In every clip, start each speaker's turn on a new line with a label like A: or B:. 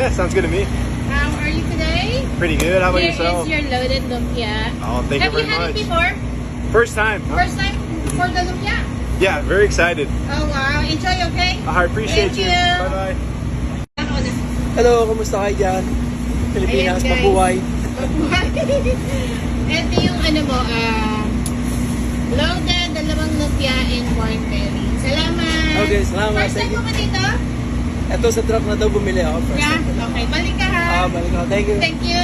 A: Yeah, sounds good to me.
B: How are you today?
A: Pretty good. How about
B: Here
A: yourself?
B: is your loaded lumpia.
A: Oh, thank
B: Have
A: you
B: you
A: very
B: had
A: much.
B: it before?
A: First time. Huh?
B: First time for the lumpia?
A: Yeah, very excited.
B: Oh wow, enjoy, okay?
A: I appreciate
B: Thank
A: you.
B: you.
A: Bye-bye.
B: Ako na.
C: Hello, kumusta kayo dyan? Pilipinas,
B: Ayan, guys.
C: mabuhay.
B: Ito yung ano mo, loaded, dalawang lumpia and corn belly. Salamat!
C: Okay, salamat.
B: First time
C: Thank
B: mo
C: you.
B: ba dito?
C: Ito sa truck na to bumili ako first
B: Yeah?
C: time.
B: Okay, balik ka ha!
C: Balik ako. Thank you.
B: Thank you!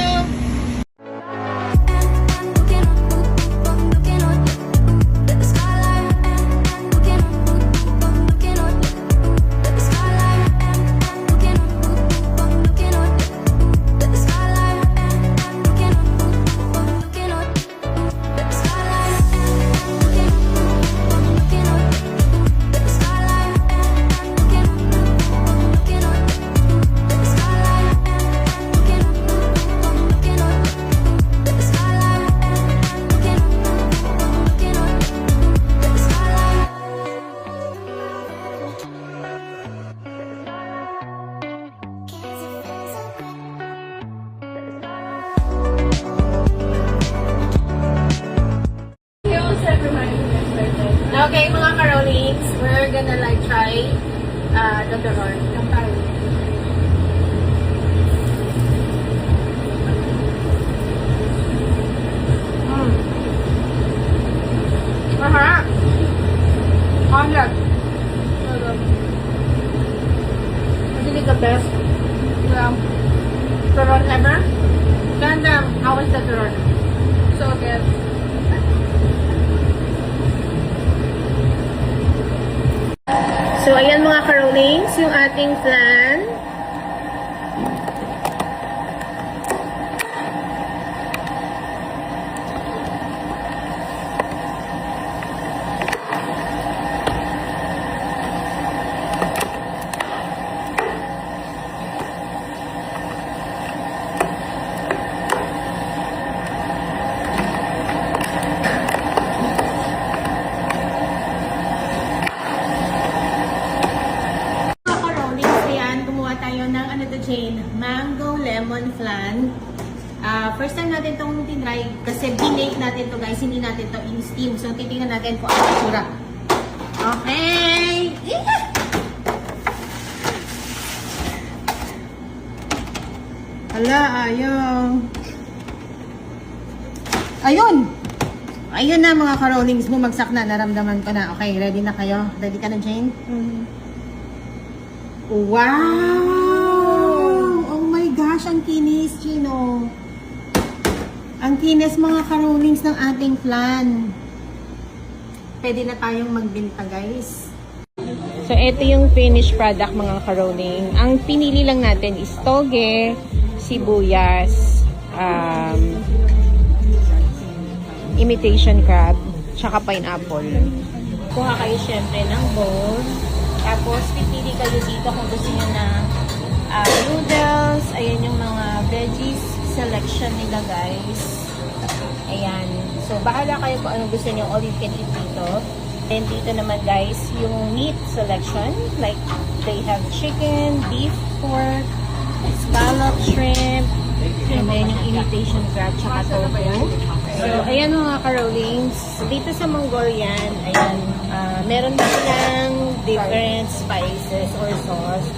B: Okay, mga Carolines, we're gonna like try the turon. Aha! Omelette. Really the best turon ever. Ganda, how was the turon? So good. So, ayan mga Carolings, yung ating flan. Mango lemon flan. First time natin itong tinry kasi binake natin to guys, hindi natin to in-steam. So titingnan natin kung ano itsura. Okay! Hala, ayaw. Ayun! Ayun na mga Carolings, bumagsak na, naramdaman ko na. Okay, ready na kayo? Ready ka na, Jane? Wow! Oh my gosh, ang kinis, Chino. Ang kinis mga Carolings ng ating flan. Pwede na tayong magbinta, guys. So, ito yung finished product mga Caroling. Ang pinili lang natin is toge, sibuyas, imitation crab, tsaka pineapple. Kuha kayo syempre ng bowl. Tapos, pipili kayo dito kung gusto nyo ng noodles. Ayan yung mga veggies selection nila, guys. Ayan. So, bahala kayo kung ano gusto nyo. All you can eat dito. And dito naman, guys, yung meat selection. Like, they have chicken, beef, pork, scallop, shrimp, and then yung imitation crab, tsaka tofu. So, ayan mga Carolings. Dito sa Mongolian, ayan, meron din silang different spices or sauce.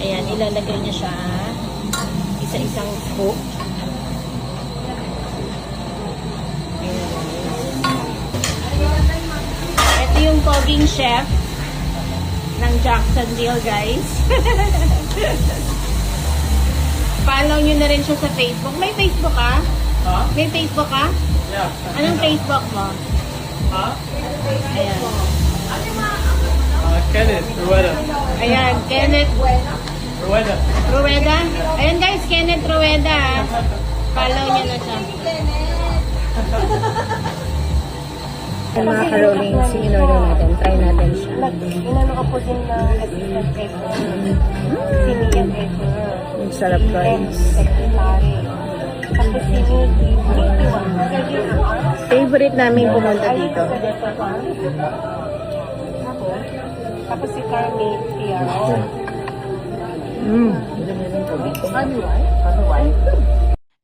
B: Ayan, ilalagay niya siya isa-isang scoop. Ayan. Ito yung poging chef ng Jacksonville, guys. Follow nyo na rin siya sa Facebook. May Facebook ka? Huh? May Facebook ka?
C: Yeah.
B: Anong Facebook mo?
C: Huh?
B: Ayan.
C: Kenneth Rueda.
B: Ayan, Kenneth
C: Rueda.
B: Rueda. Ayan guys, Kenneth Rueda. Follow nyo na siya. Yung mga Carolings, yung in-order natin. Try natin siya.
D: Inano ka po din na assistant pepper. Sinigang pepper.
B: Ang sarap guys.
D: Secretary. Tapos sinigang.
B: Favorite namin pumunta dito.
D: Tapos si Carmi, PR.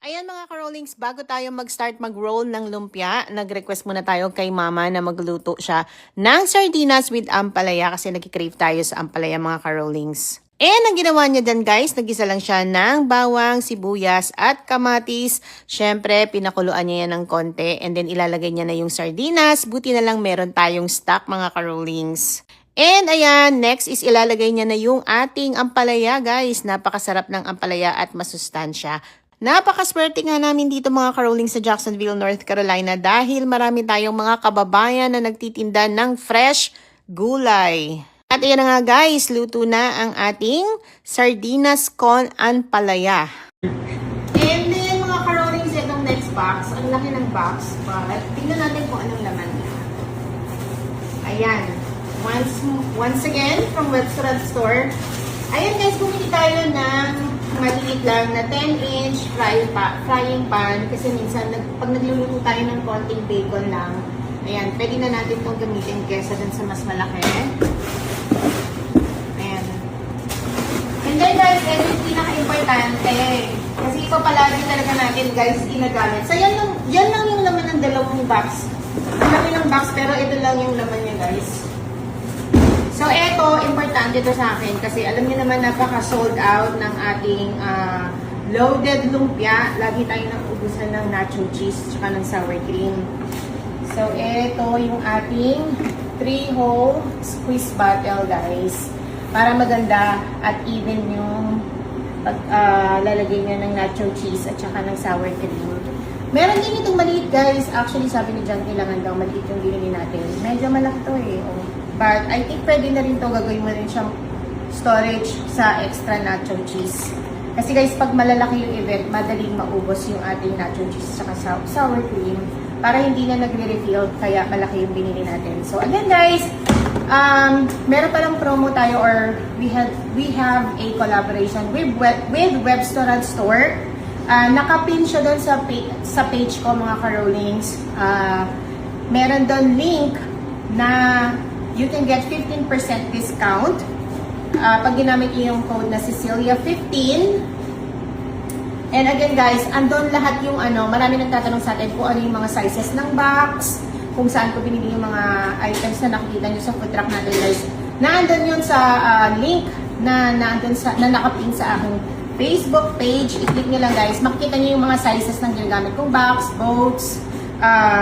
B: Ayan mga ka-rollings, bago tayo mag-start mag-roll ng lumpia, nag-request muna tayo kay mama na magluto siya ng sardinas with ampalaya kasi nag-crave tayo sa ampalaya mga ka-rollings. And ang ginawa niya dyan guys, nagisa lang siya ng bawang, sibuyas at kamatis. Syempre, pinakuluan niya yan ng konti and then ilalagay niya na yung sardinas. Buti na lang meron tayong stock mga ka-rollings. And ayan, next is ilalagay niya na yung ating ampalaya guys. Napakasarap ng ampalaya at masustansya. Napakaswerte nga namin dito mga ka-rollings sa Jacksonville, North Carolina dahil marami tayong mga kababayan na nagtitinda ng fresh gulay. At ayan na nga guys, luto na ang ating sardinas con ampalaya. And then mga ka-rollings, itong next box, ang laki ng box, but tingnan natin kung anong laman niya. Ayan, once again from Webster Store. Ayan guys, bumili tayo ng maliit lang na 10-inch frying pan kasi minsan pag nagluluto tayo ng konting bacon lang, ayan, pwede na natin itong gamitin kesa dun sa mas malaki. Ayan. And then guys, ito yung pinaka-importante kasi ito palagi talaga natin guys ginagamit. So yan lang yung laman ng dalawang box. Ang laki ng box pero ito lang yung laman niya guys. So, ito, importante ito sa akin kasi alam niyo naman napaka-sold out ng ating loaded lumpia. Lagi tayo nang ubusan ng nacho cheese tsaka ng sour cream. So, ito yung ating 3-hole squeeze bottle, guys. Para maganda at even yung lalagay niya ng nacho cheese at tsaka ng sour cream. Meron din itong maliit, guys. Actually, sabi ni John, kailangan daw maliit yung binili natin. Medyo malaki to eh. Oh. But I think pwede na rin to, gagawin mo rin siyang storage sa extra nacho cheese. Kasi guys, pag malalaki yung event, madaling maubos yung ating nacho cheese at sour cream para hindi na nagre-refill, kaya malaki yung binili natin. So again guys, meron palang promo tayo or we have a collaboration with Webster Store. Nakapin siya doon sa page ko mga ka-rollings. Meron doon link na you can get 15% discount pag ginamit niyo yung code na Cecilia15. And again guys, andun lahat yung marami nagtatanong sa atin kung ano yung mga sizes ng box, kung saan ko binili yung mga items na nakikita nyo sa food truck natin guys. Naandun yun sa link na nakapin sa aking Facebook page. I-click nyo lang guys, makikita nyo yung mga sizes ng ginagamit kong box, boats,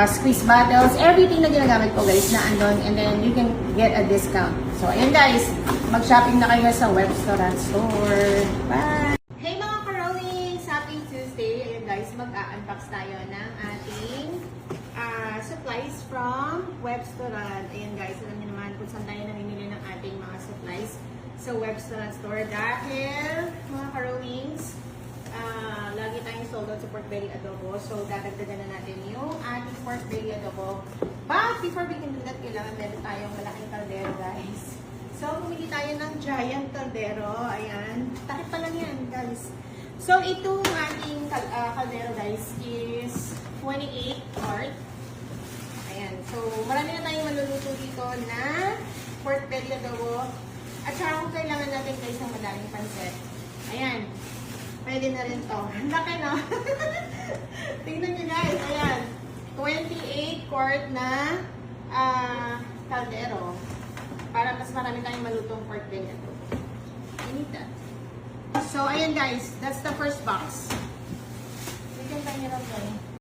B: squeeze bottles, everything na ginagamit ko guys na andun, and then you can get a discount. So ayan guys, mag-shopping na kayo sa Webster Store. Bye! Hey mga ka-rollings! Happy Tuesday! Ayan guys, mag-unbox tayo ng ating supplies from Webster. Ayan guys, alam niyo naman kung saan tayo namimili ng ating mga supplies sa Webster Store dahil mga ka-rollings, lagi tayong sold out sa pork belly adobo. So, dadagdagan na natin yung ating pork belly adobo. But, before we can do that, kailangan meron tayong malaking kaldero, guys. So, pumili tayo ng giant kaldero. Ayan. Takip pa lang yan, guys. So, itong ating kaldero, guys, is 28 quart. Ayan. So, marami na tayong maluluto dito na pork belly adobo. At saka kung kailangan natin, guys, ng madaling pansit. Ayan. Pwede na rin to. Ang laki, no? Tingnan nyo guys. Ayan. 28 quart na kaldero. Para mas marami tayong malutong pork belly ito. I need that. So, ayan guys. That's the first box. We can try nyo lang